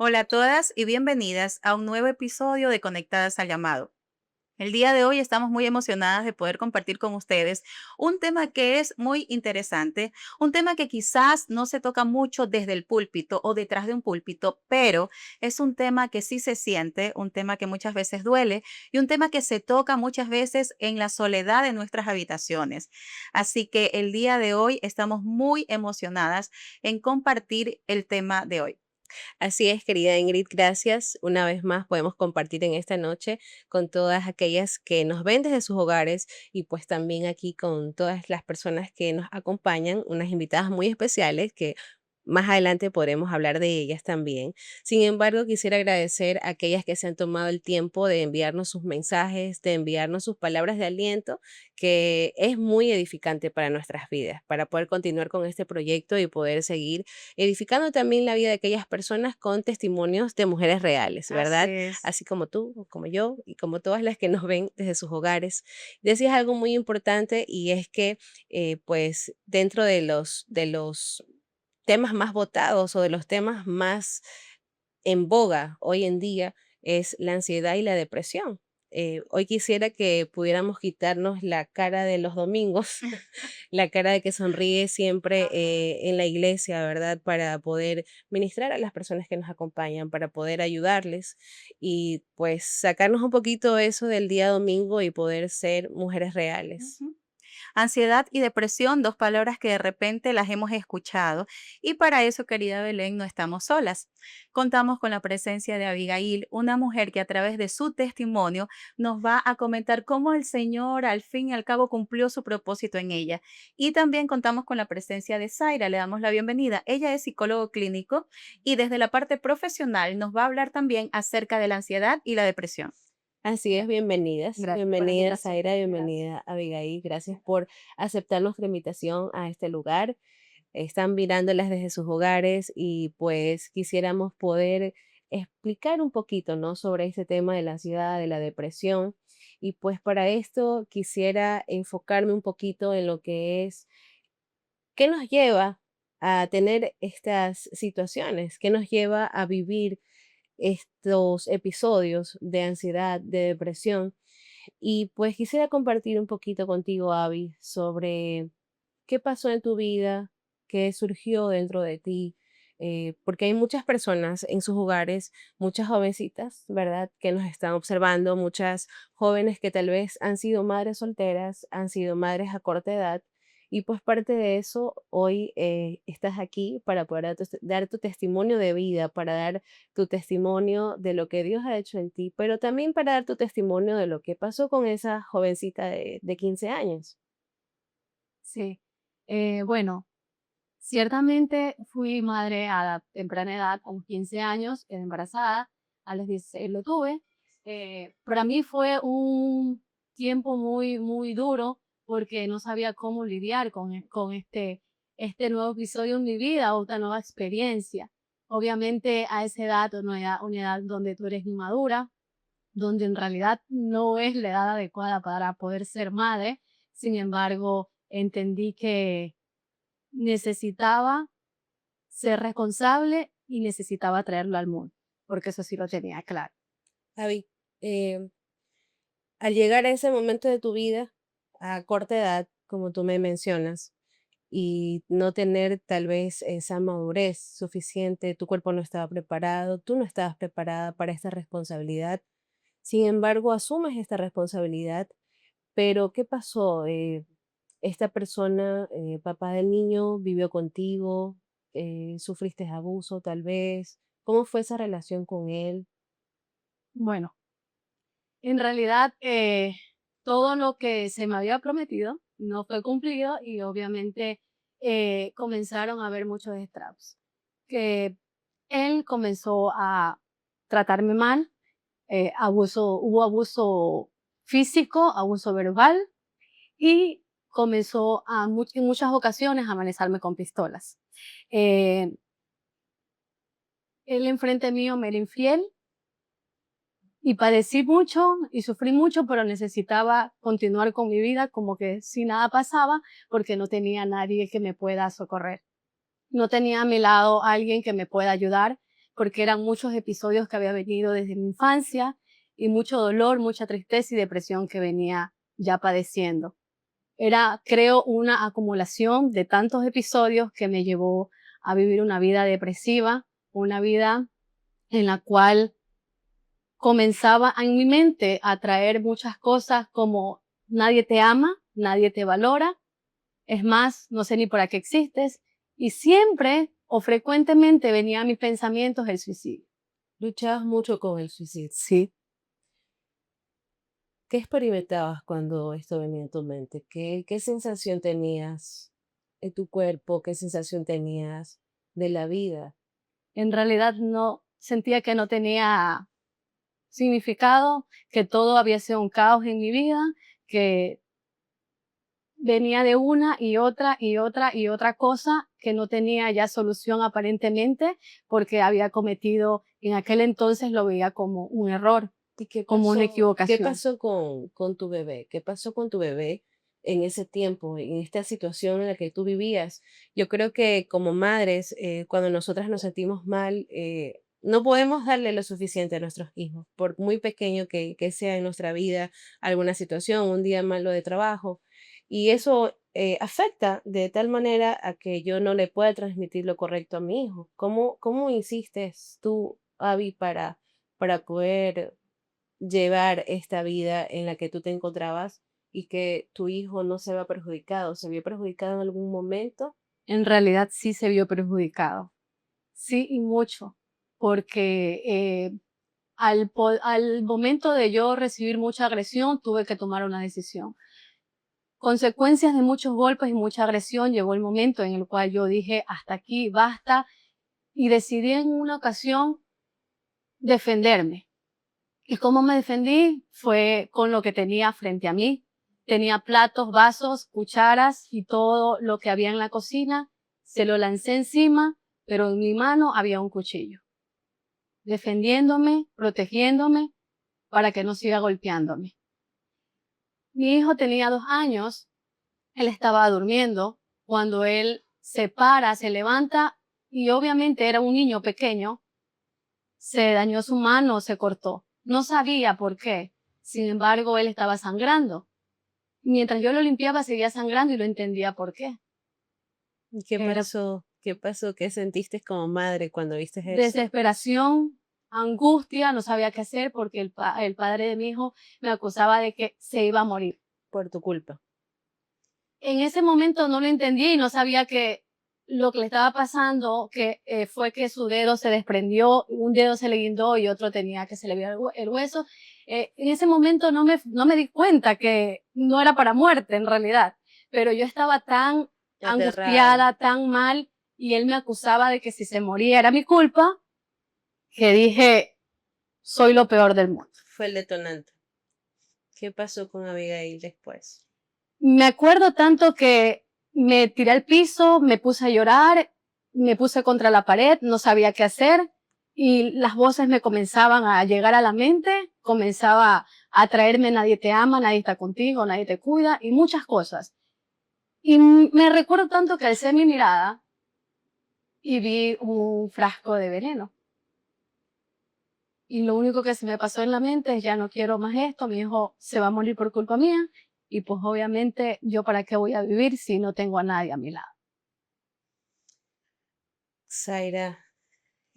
Hola a todas y bienvenidas a un nuevo episodio de Conectadas al Llamado. El día de hoy estamos muy emocionadas de poder compartir con ustedes un tema que es muy interesante, un tema que quizás no se toca mucho desde el púlpito o detrás de un púlpito, pero es un tema que sí se siente, un tema que muchas veces duele y un tema que se toca muchas veces en la soledad de nuestras habitaciones. Así que el día de hoy estamos muy emocionadas en compartir el tema de hoy. Así es, querida Ingrid, gracias. Una vez más podemos compartir en esta noche con todas aquellas que nos ven desde sus hogares y pues también aquí con todas las personas que nos acompañan, unas invitadas muy especiales que más adelante podremos hablar de ellas también. Sin embargo, quisiera agradecer a aquellas que se han tomado el tiempo de enviarnos sus mensajes, de enviarnos sus palabras de aliento, que es muy edificante para nuestras vidas, para poder continuar con este proyecto y poder seguir edificando también la vida de aquellas personas con testimonios de mujeres reales, Así ¿verdad? es. Así como tú, como yo y como todas las que nos ven desde sus hogares. Decías algo muy importante y es que pues dentro de los temas más votados o de los temas más en boga hoy en día es la ansiedad y la depresión. Hoy quisiera que pudiéramos quitarnos la cara de los domingos, la cara de que sonríe siempre en la iglesia, ¿verdad? Para poder ministrar a las personas que nos acompañan, para poder ayudarles y pues sacarnos un poquito eso del día domingo y poder ser mujeres reales. Ujú. Ansiedad y depresión, dos palabras que de repente las hemos escuchado y para eso, querida Belén, no estamos solas. Contamos con la presencia de Abigail, una mujer que a través de su testimonio nos va a comentar cómo el Señor al fin y al cabo cumplió su propósito en ella. Y también contamos con la presencia de Zaira, le damos la bienvenida. Ella es psicólogo clínico y desde la parte profesional nos va a hablar también acerca de la ansiedad y la depresión. Así es, bienvenidas, Gracias por la bienvenida invitación. Zaira, bienvenida Abigail, gracias por aceptar nuestra invitación a este lugar. Están mirándolas desde sus hogares y pues quisiéramos poder explicar un poquito, ¿no? Sobre este tema de la ansiedad, de la depresión. Y pues para esto quisiera enfocarme un poquito en lo que es, ¿qué nos lleva a tener estas situaciones? ¿Qué nos lleva a vivir estos episodios de ansiedad, de depresión? Y pues quisiera compartir un poquito contigo, Abby, sobre qué pasó en tu vida, qué surgió dentro de ti, porque hay muchas personas en sus hogares, muchas jovencitas, ¿verdad?, que nos están observando, muchas jóvenes que tal vez han sido madres solteras, han sido madres a corta edad. Y pues parte de eso, hoy estás aquí para poder dar tu testimonio de vida, para dar tu testimonio de lo que Dios ha hecho en ti, pero también para dar tu testimonio de lo que pasó con esa jovencita de 15 años. Sí, bueno, ciertamente fui madre a temprana edad, a los 15 años, embarazada, a los 16 lo tuve. Para mí fue un tiempo muy, muy duro porque no sabía cómo lidiar con este nuevo episodio en mi vida, otra nueva experiencia. Obviamente a esa edad, una edad donde tú eres inmadura, donde en realidad no es la edad adecuada para poder ser madre. Sin embargo, entendí que necesitaba ser responsable y necesitaba traerlo al mundo, porque eso sí lo tenía claro. Javi, eh, al llegar a ese momento de tu vida, a corta edad, como tú me mencionas, y no tener tal vez esa madurez suficiente, tu cuerpo no estaba preparado, tú no estabas preparada para esta responsabilidad. Sin embargo, asumes esta responsabilidad, pero ¿qué pasó? Esta persona, papá del niño, vivió contigo, sufriste abuso tal vez. ¿Cómo fue esa relación con él? Bueno, en realidad todo lo que se me había prometido no fue cumplido y obviamente comenzaron a haber muchos estragos. Que él comenzó a tratarme mal, hubo abuso físico, abuso verbal y comenzó en muchas ocasiones a amenazarme con pistolas. Eh, Él enfrente mío me era infiel y padecí mucho y sufrí mucho, pero necesitaba continuar con mi vida como que si nada pasaba porque no tenía nadie que me pueda socorrer. No tenía a mi lado alguien que me pueda ayudar porque eran muchos episodios que había venido desde mi infancia y mucho dolor, mucha tristeza y depresión que venía ya padeciendo. Era, creo, una acumulación de tantos episodios que me llevó a vivir una vida depresiva, una vida en la cual comenzaba en mi mente a traer muchas cosas como nadie te ama, nadie te valora, es más, no sé ni para qué existes, y siempre o frecuentemente venía a mis pensamientos el suicidio. Luchabas mucho con el suicidio. Sí. ¿Qué experimentabas cuando esto venía a tu mente? ¿Qué sensación tenías en tu cuerpo? ¿Qué sensación tenías de la vida? En realidad no sentía que no tenía significado, que todo había sido un caos en mi vida, que venía de una y otra y otra y otra cosa que no tenía ya solución aparentemente porque había cometido, en aquel entonces lo veía como un error, ¿Y qué como una pasó? ¿Qué equivocación. pasó con tu bebé? ¿Qué pasó con tu bebé en ese tiempo, en esta situación en la que tú vivías? Yo creo que como madres, cuando nosotras nos sentimos mal, no podemos darle lo suficiente a nuestros hijos, por muy pequeño que sea en nuestra vida alguna situación, un día malo de trabajo. Y eso afecta de tal manera a que yo no le pueda transmitir lo correcto a mi hijo. ¿Cómo insistes tú, Abby, para poder llevar esta vida en la que tú te encontrabas y que tu hijo no se vea perjudicado? ¿Se vio perjudicado en algún momento? En realidad sí se vio perjudicado, sí y mucho, porque al momento de yo recibir mucha agresión tuve que tomar una decisión. Consecuencias de muchos golpes y mucha agresión, llegó el momento en el cual yo dije, hasta aquí, basta, y decidí en una ocasión defenderme. ¿Y cómo me defendí? Fue con lo que tenía frente a mí. Tenía platos, vasos, cucharas y todo lo que había en la cocina. Se lo lancé encima, pero en mi mano había un cuchillo. Defendiéndome, protegiéndome, para que no siga golpeándome. Mi hijo tenía 2 años. Él estaba durmiendo cuando él se para, se levanta y obviamente era un niño pequeño. Se dañó su mano, se cortó. No sabía por qué. Sin embargo, él estaba sangrando. Mientras yo lo limpiaba, seguía sangrando y no entendía por qué. ¿Y qué Era pasó? ¿Qué pasó? ¿Qué sentiste como madre cuando viste eso? desesperación, angustia, no sabía qué hacer porque el padre de mi hijo me acusaba de que se iba a morir. Por tu culpa. En ese momento no lo entendí y no sabía que lo que le estaba pasando que fue que su dedo se desprendió, un dedo se le guindó y otro tenía que se le vio el hueso. En ese momento no me di cuenta que no era para muerte en realidad, pero yo estaba tan Aterrada. angustiada, tan mal, y él me acusaba de que si se moría era mi culpa, que dije, soy lo peor del mundo. Fue el detonante. ¿Qué pasó con Abigail después? Me acuerdo tanto que me tiré al piso, me puse a llorar, me puse contra la pared, no sabía qué hacer y las voces me comenzaban a llegar a la mente, comenzaba a traerme nadie te ama, nadie está contigo, nadie te cuida y muchas cosas. Y me recuerdo tanto que alcé mi mirada y vi un frasco de veneno. Y lo único que se me pasó en la mente es ya no quiero más esto, mi hijo se va a morir por culpa mía y pues obviamente yo para qué voy a vivir si no tengo a nadie a mi lado. Zaira,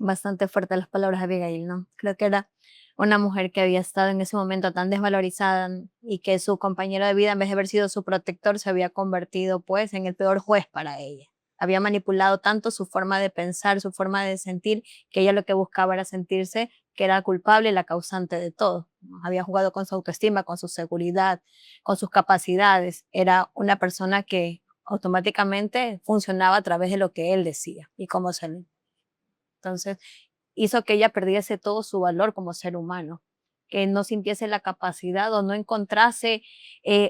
Bastante fuerte las palabras de Abigail, ¿no? Creo que era una mujer que había estado en ese momento tan desvalorizada y que su compañero de vida, en vez de haber sido su protector, se había convertido pues en el peor juez para ella. Había manipulado tanto su forma de pensar, su forma de sentir, que ella lo que buscaba era sentirse que era culpable y la causante de todo, ¿no? Había jugado con su autoestima, con su seguridad, con sus capacidades. Era una persona que automáticamente funcionaba a través de lo que él decía y cómo se le. Entonces, hizo que ella perdiese todo su valor como ser humano, que no sintiese la capacidad o no encontrase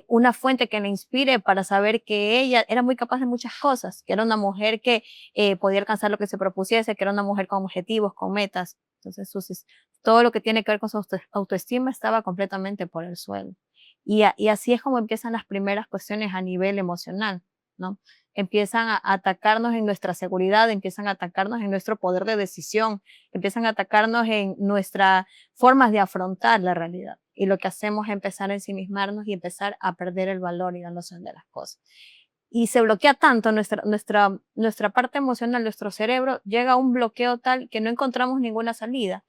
una fuente que la inspire para saber que ella era muy capaz de muchas cosas, que era una mujer que podía alcanzar lo que se propusiese, que era una mujer con objetivos, con metas. Entonces, todo lo que tiene que ver con su autoestima estaba completamente por el suelo. Y así es como empiezan las primeras cuestiones a nivel emocional. ¿no? Empiezan a atacarnos en nuestra seguridad, empiezan a atacarnos en nuestro poder de decisión, empiezan a atacarnos en nuestras formas de afrontar la realidad. Y lo que hacemos es empezar a ensimismarnos y empezar a perder el valor y la noción de las cosas. Y se bloquea tanto nuestra parte emocional, nuestro cerebro, llega a un bloqueo tal que no encontramos ninguna salida.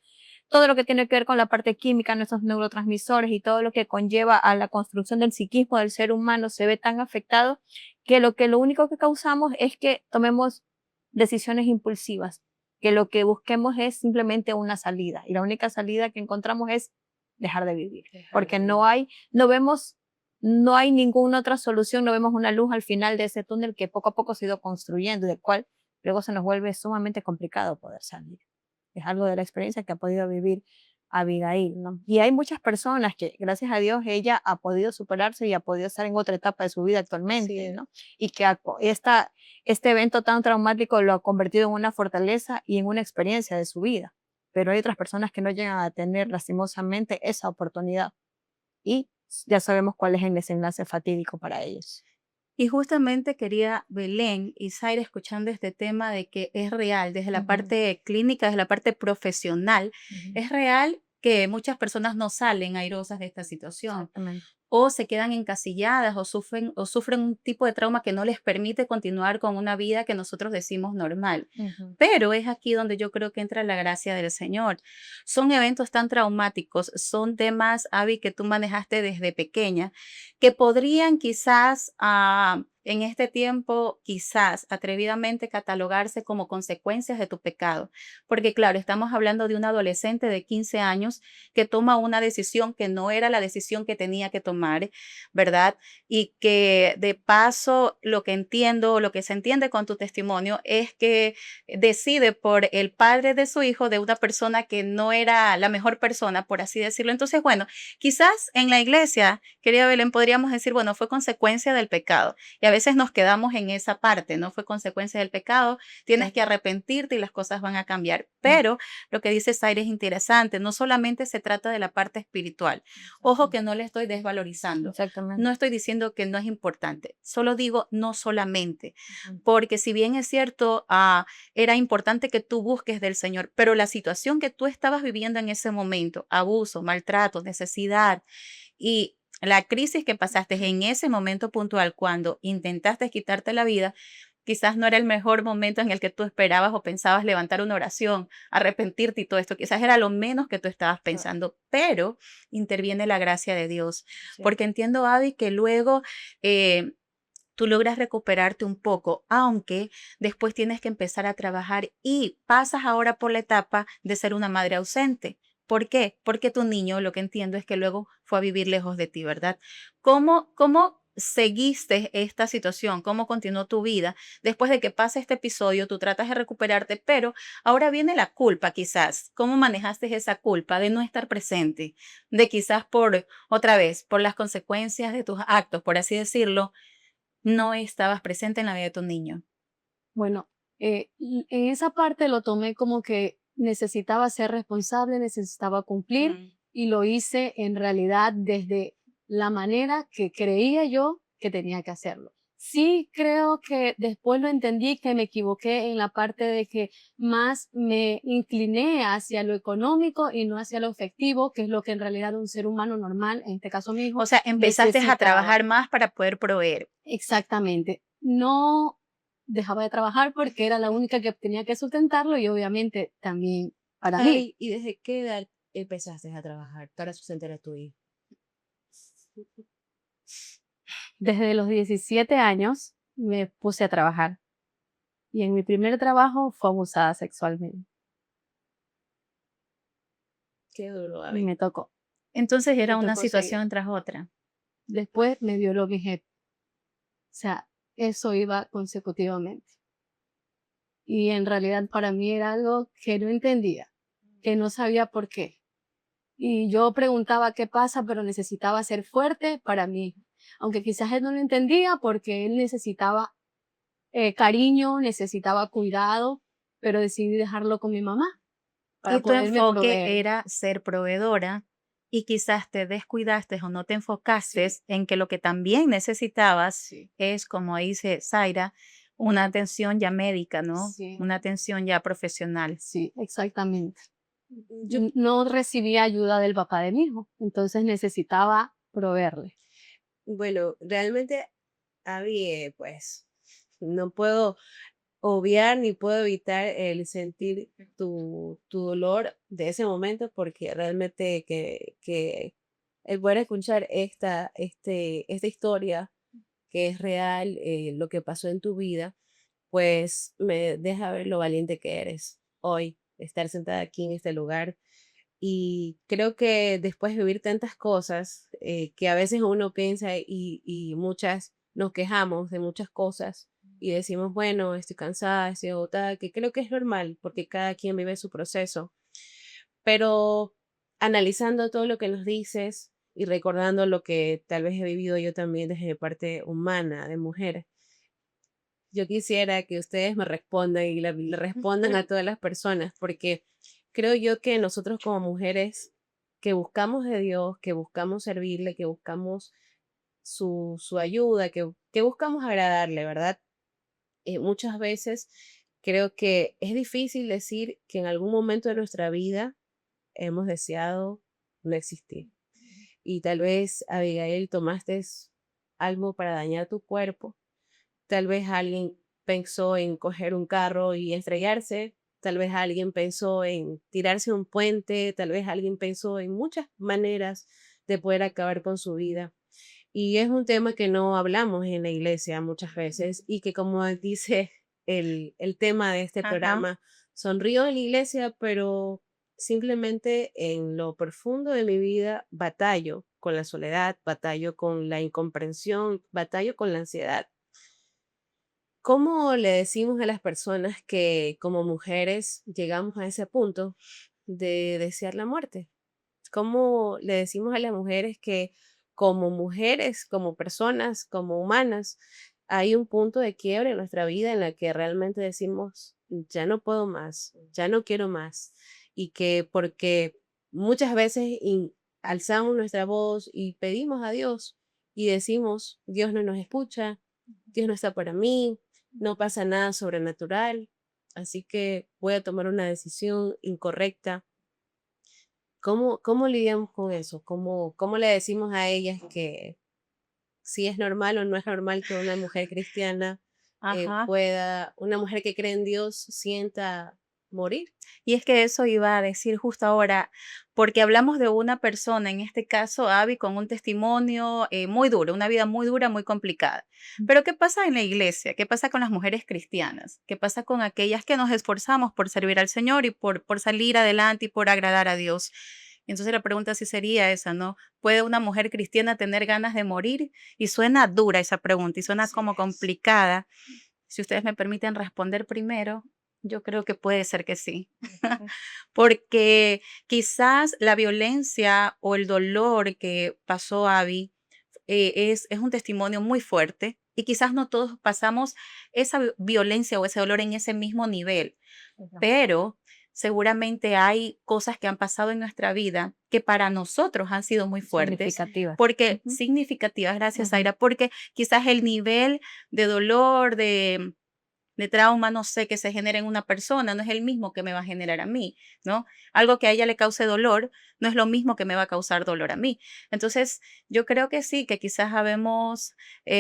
Todo lo que tiene que ver con la parte química, nuestros neurotransmisores y todo lo que conlleva a la construcción del psiquismo del ser humano se ve tan afectado que lo único que causamos es que tomemos decisiones impulsivas, que lo que busquemos es simplemente una salida y la única salida que encontramos es dejar de vivir, porque no hay ninguna otra solución, no vemos una luz al final de ese túnel que poco a poco se ha ido construyendo y del cual luego se nos vuelve sumamente complicado poder salir. Es algo de la experiencia que ha podido vivir Abigail, ¿no? Y hay muchas personas que, gracias a Dios, ella ha podido superarse y ha podido estar en otra etapa de su vida actualmente, Sí. ¿no? Y que este evento tan traumático lo ha convertido en una fortaleza y en una experiencia de su vida. Pero hay otras personas que no llegan a tener, lastimosamente, esa oportunidad. Y ya sabemos cuál es el desenlace fatídico para ellos. Y justamente quería Belén y Zaire escuchando este tema de que es real, desde la Ujú. parte clínica, desde la parte profesional, es real que muchas personas no salen airosas de esta situación. Exactamente. O se quedan encasilladas o sufren un tipo de trauma que no les permite continuar con una vida que nosotros decimos normal. Ujú. Pero es aquí donde yo creo que entra la gracia del Señor. Son eventos tan traumáticos, son temas, Abby, que tú manejaste desde pequeña, que podrían quizás en este tiempo, quizás atrevidamente catalogarse como consecuencias de tu pecado. Porque claro, estamos hablando de un adolescente de 15 años que toma una decisión que no era la decisión que tenía que tomar, ¿verdad? Y que de paso lo que entiendo, lo que se entiende con tu testimonio es que decide por el padre de su hijo, de una persona que no era la mejor persona, por así decirlo. Entonces, bueno, quizás en la iglesia, querida Belén, podríamos decir, bueno, fue consecuencia del pecado. Y a veces nos quedamos en esa parte, ¿no? Fue consecuencia del pecado, tienes que arrepentirte y las cosas van a cambiar. Pero lo que dice Zaire es interesante, no solamente se trata de la parte espiritual. Ojo que no le estoy desvalorizando. Exactamente. No estoy diciendo que no es importante, solo digo no solamente, Ujú. porque si bien es cierto, era importante que tú busques del Señor, pero la situación que tú estabas viviendo en ese momento, abuso, maltrato, necesidad y la crisis que pasaste en ese momento puntual cuando intentaste quitarte la vida, quizás no era el mejor momento en el que tú esperabas o pensabas levantar una oración, arrepentirte y todo esto. Quizás era lo menos que tú estabas pensando, pero interviene la gracia de Dios. Sí. Porque entiendo, Abby, que luego tú logras recuperarte un poco, aunque después tienes que empezar a trabajar y pasas ahora por la etapa de ser una madre ausente. ¿Por qué? Porque tu niño, lo que entiendo es que luego fue a vivir lejos de ti, ¿verdad? ¿Cómo seguiste esta situación? ¿Cómo continuó tu vida? Después de que pasa este episodio, tú tratas de recuperarte, pero ahora viene la culpa quizás. ¿Cómo manejaste esa culpa de no estar presente? De quizás otra vez, por las consecuencias de tus actos, por así decirlo, no estabas presente en la vida de tu niño. Bueno, en esa parte lo tomé como que necesitaba ser responsable, necesitaba cumplir Mm. y lo hice en realidad desde la manera que creía yo que tenía que hacerlo. Sí creo que después lo entendí que me equivoqué en la parte de que más me incliné hacia lo económico y no hacia lo afectivo, que es lo que en realidad un ser humano normal, en este caso mi hijo, O sea, empezaste a necesitaba. trabajar más para poder proveer. Exactamente. No dejaba de trabajar porque era la única que tenía que sustentarlo y obviamente también para mí. Ay, ¿y desde qué edad empezaste a trabajar para sustentar a tu hijo? Desde los 17 años me puse a trabajar y en mi primer trabajo fue abusada sexualmente Qué duro, y Abby. me tocó. Entonces Me era una tocó seguir. situación tras otra. Después me violó mi jefe. O sea, eso iba consecutivamente. Y en realidad para mí era algo que no entendía, que no sabía por qué. Y yo preguntaba qué pasa, pero necesitaba ser fuerte para mí. Aunque quizás él no lo entendía porque él necesitaba cariño, necesitaba cuidado, pero decidí dejarlo con mi mamá para Y tu poderme enfoque proveer. era ser proveedora, y quizás te descuidaste o no te enfocaste Sí, en que lo que también necesitabas sí, es, como dice Zaira, una atención ya médica, ¿no? sí, Una atención ya profesional. sí, exactamente. Yo, No recibía ayuda del papá de mi hijo, entonces necesitaba proveerle. bueno, realmente, Abby, pues, no puedo obviar ni puedo evitar el sentir tu dolor de ese momento porque realmente que el poder escuchar esta historia que es real, lo que pasó en tu vida, pues me deja ver lo valiente que eres hoy, estar sentada aquí en este lugar. Y creo que después de vivir tantas cosas que a veces uno piensa y muchas nos quejamos de muchas cosas y decimos, bueno, estoy cansada, estoy agotada, que creo que es normal porque cada quien vive su proceso. Pero analizando todo lo que nos dices y recordando lo que tal vez he vivido yo también desde mi parte humana de mujer, yo quisiera que ustedes me respondan y le respondan a todas las personas, porque creo yo que nosotros como mujeres que buscamos de Dios, que buscamos servirle, que buscamos su ayuda, que buscamos agradarle, ¿verdad? Muchas veces creo que es difícil decir que en algún momento de nuestra vida hemos deseado no existir. Y tal vez, Abigail, tomaste algo para dañar tu cuerpo. Tal vez alguien pensó en coger un carro y estrellarse, tal vez alguien pensó en tirarse a un puente, tal vez alguien pensó en muchas maneras de poder acabar con su vida. Y es un tema que no hablamos en la iglesia muchas veces y que como dice el tema de este Ajá. programa, sonrío en la iglesia, pero simplemente en lo profundo de mi vida batallo con la soledad, batallo con la incomprensión, batallo con la ansiedad. ¿Cómo le decimos a las personas que como mujeres llegamos a ese punto de desear la muerte? ¿Cómo le decimos a las mujeres, como personas, como humanas, hay un punto de quiebre en nuestra vida en la que realmente decimos, ya no puedo más, ya no quiero más? Y que porque muchas veces alzamos nuestra voz y pedimos a Dios y decimos, Dios no nos escucha, Dios no está para mí, no pasa nada sobrenatural, así que voy a tomar una decisión incorrecta. ¿Cómo lidiamos con eso? ¿Cómo le decimos a ellas que si es normal o no es normal que una mujer cristiana Ajá. una mujer que cree en Dios sienta morir? Y es que eso iba a decir justo ahora, porque hablamos de una persona, en este caso Abby, con un testimonio muy duro, una vida muy dura, muy complicada. Pero ¿qué pasa en la iglesia? ¿Qué pasa con las mujeres cristianas? ¿Qué pasa con aquellas que nos esforzamos por servir al Señor y por salir adelante y por agradar a Dios? Entonces la pregunta sí sería esa, ¿no? ¿Puede una mujer cristiana tener ganas de morir? Y suena dura esa pregunta y suena Así como es. complicada. Si ustedes me permiten responder primero, yo creo que puede ser que sí. Porque quizás la violencia o el dolor que pasó Abby es un testimonio muy fuerte y quizás no todos pasamos esa violencia o ese dolor en ese mismo nivel, pero seguramente hay cosas que han pasado en nuestra vida que para nosotros han sido muy fuertes, Significativas. porque Ujú, significativas, gracias, ujú. Zaira, porque quizás el nivel de dolor, de trauma, no sé, que se genera en una persona, no es el mismo que me va a generar a mí, ¿no? Algo que a ella le cause dolor no es lo mismo que me va a causar dolor a mí. Entonces, yo creo que sí, que quizás habemos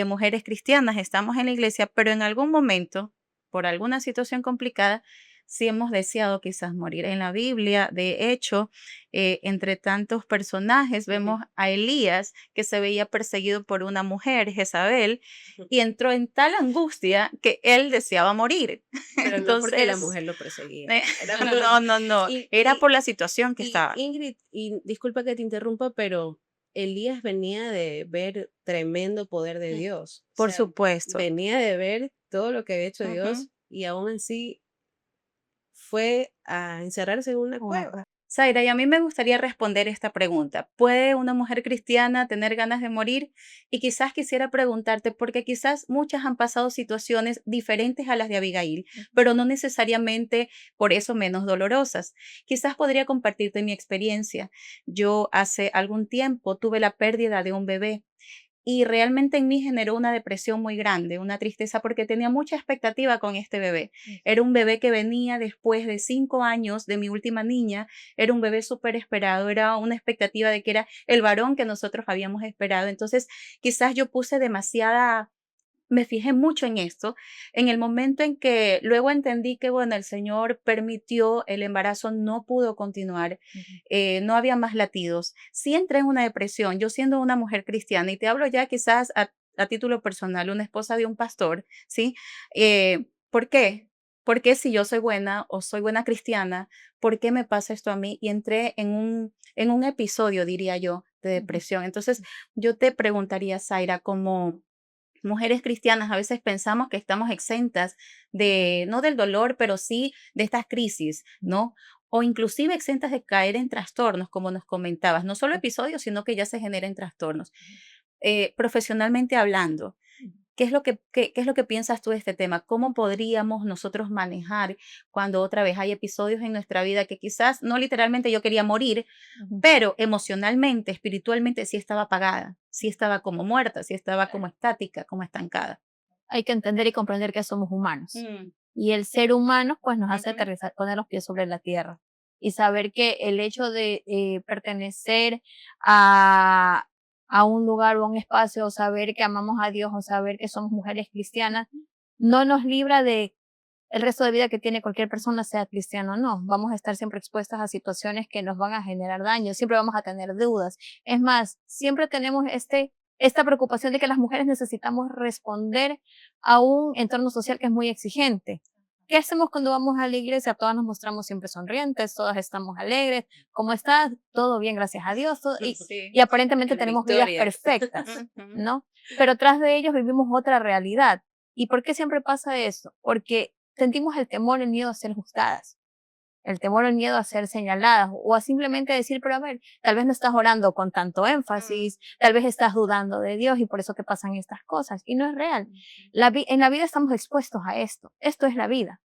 mujeres cristianas, estamos en la iglesia, pero en algún momento, por alguna situación complicada, sí hemos deseado quizás morir. En la Biblia, de hecho, entre tantos personajes, Ujú, vemos a Elías que se veía perseguido por una mujer, Jezabel, ujú. y entró en tal angustia que él deseaba morir. Pero no porque la Entonces, mujer lo perseguía. eh, Era no, no, no, y, era y, por la situación que y estaba. Ingrid, y disculpa que te interrumpa, pero Elías venía de ver tremendo poder de Dios. O Por sea, supuesto. venía de ver todo lo que había hecho Ujú. Dios y aún así fue a encerrarse en una Wow. cueva. Zaira, y a mí me gustaría responder esta pregunta. ¿Puede una mujer cristiana tener ganas de morir? Y quizás quisiera preguntarte, porque quizás muchas han pasado situaciones diferentes a las de Abigail, pero no necesariamente por eso menos dolorosas. Quizás podría compartirte mi experiencia. Yo hace algún tiempo tuve la pérdida de un bebé. Y realmente en mí generó una depresión muy grande, una tristeza, porque tenía mucha expectativa con este bebé. Era un bebé que venía después de 5 años de mi última niña, era un bebé súper esperado, era una expectativa de que era el varón que nosotros habíamos esperado. Entonces, quizás yo puse demasiada, me fijé mucho en esto, en el momento en que luego entendí que, bueno, el Señor permitió, el embarazo no pudo continuar, no había más latidos. Sí entré en una depresión, yo siendo una mujer cristiana, y te hablo ya quizás a título personal, una esposa de un pastor, ¿sí? ¿Por qué? ¿Por qué si yo soy buena o soy buena cristiana, por qué me pasa esto a mí? Y entré en un episodio, diría yo, de depresión. Entonces, yo te preguntaría, Zaira, como mujeres cristianas a veces pensamos que estamos exentas de, no del dolor, pero sí de estas crisis, ¿no? O inclusive exentas de caer en trastornos, como nos comentabas, no solo episodios, sino que ya se generan trastornos. Profesionalmente hablando, ¿qué es lo que piensas tú de este tema? ¿Cómo podríamos nosotros manejar cuando otra vez hay episodios en nuestra vida que quizás no literalmente yo quería morir, pero emocionalmente, espiritualmente sí estaba apagada, sí estaba como muerta, sí estaba como estática, como estancada? Hay que entender y comprender que somos humanos. Mm, Y el ser humano, pues nos hace ujú. aterrizar, poner los pies sobre la tierra. Y saber que el hecho de pertenecer a, a un lugar o a un espacio, o saber que amamos a Dios, o saber que somos mujeres cristianas, no nos libra de el resto de vida que tiene cualquier persona, sea cristiano o no. Vamos a estar siempre expuestas a situaciones que nos van a generar daño, siempre vamos a tener dudas. Es más, siempre tenemos esta preocupación de que las mujeres necesitamos responder a un entorno social que es muy exigente. ¿Qué hacemos cuando vamos a la iglesia? Todas nos mostramos siempre sonrientes, todas estamos alegres. ¿Cómo estás? Todo bien, gracias a Dios. Sí, Y aparentemente En tenemos vidas victoria. perfectas, ujú. ¿no? Pero tras de ellos vivimos otra realidad. ¿Y por qué siempre pasa eso? Porque sentimos el temor, el miedo a ser juzgadas, el temor, el miedo a ser señaladas o a simplemente decir, pero a ver, tal vez no estás orando con tanto énfasis, tal vez estás dudando de Dios y por eso que pasan estas cosas. Y no es real. En la vida estamos expuestos a esto. Esto es la vida.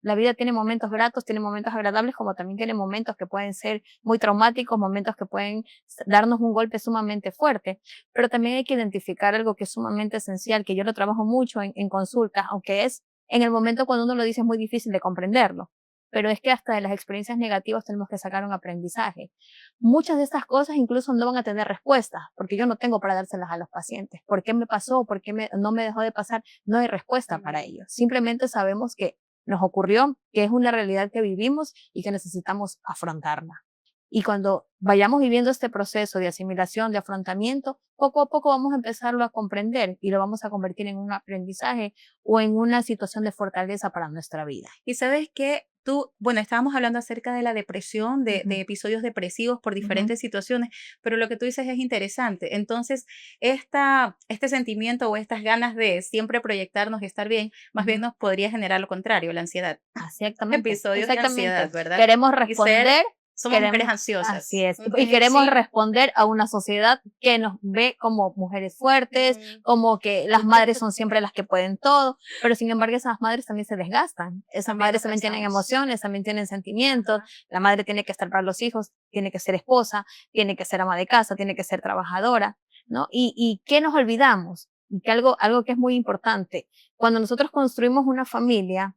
La vida tiene momentos gratos, tiene momentos agradables, como también tiene momentos que pueden ser muy traumáticos, momentos que pueden darnos un golpe sumamente fuerte. Pero también hay que identificar algo que es sumamente esencial, que yo lo trabajo mucho en consultas, aunque es en el momento cuando uno lo dice es muy difícil de comprenderlo. Pero es que hasta de las experiencias negativas tenemos que sacar un aprendizaje. Muchas de estas cosas incluso no van a tener respuestas, porque yo no tengo para dárselas a los pacientes. ¿Por qué me pasó? ¿Por qué no me dejó de pasar? No hay respuesta para ello. Simplemente sabemos que nos ocurrió, que es una realidad que vivimos y que necesitamos afrontarla. Y cuando vayamos viviendo este proceso de asimilación, de afrontamiento, poco a poco vamos a empezarlo a comprender y lo vamos a convertir en un aprendizaje o en una situación de fortaleza para nuestra vida. Y sabes que tú, bueno, estábamos hablando acerca de la depresión, de Ujú, episodios depresivos por ujú, diferentes situaciones, pero lo que tú dices es interesante. Entonces, este sentimiento o estas ganas de siempre proyectarnos y estar bien, más bien ujú. nos podría generar lo contrario, la ansiedad. Exactamente, Episodios de ansiedad, exactamente. ¿verdad? Queremos Y ser, responder, somos mujeres queremos, así ansiosas. es, y Ujú, queremos sí. responder a una sociedad que nos ve como mujeres fuertes, Ujú. como que las madres son siempre las que pueden todo, pero sin embargo esas madres también se desgastan. Esas También madres nos también tienen cansamos. emociones, también tienen sentimientos. Ajá. La madre tiene que estar para los hijos, tiene que ser esposa, tiene que ser ama de casa, tiene que ser trabajadora, ¿no? ¿Y qué nos olvidamos? Y que algo que es muy importante, cuando nosotros construimos una familia,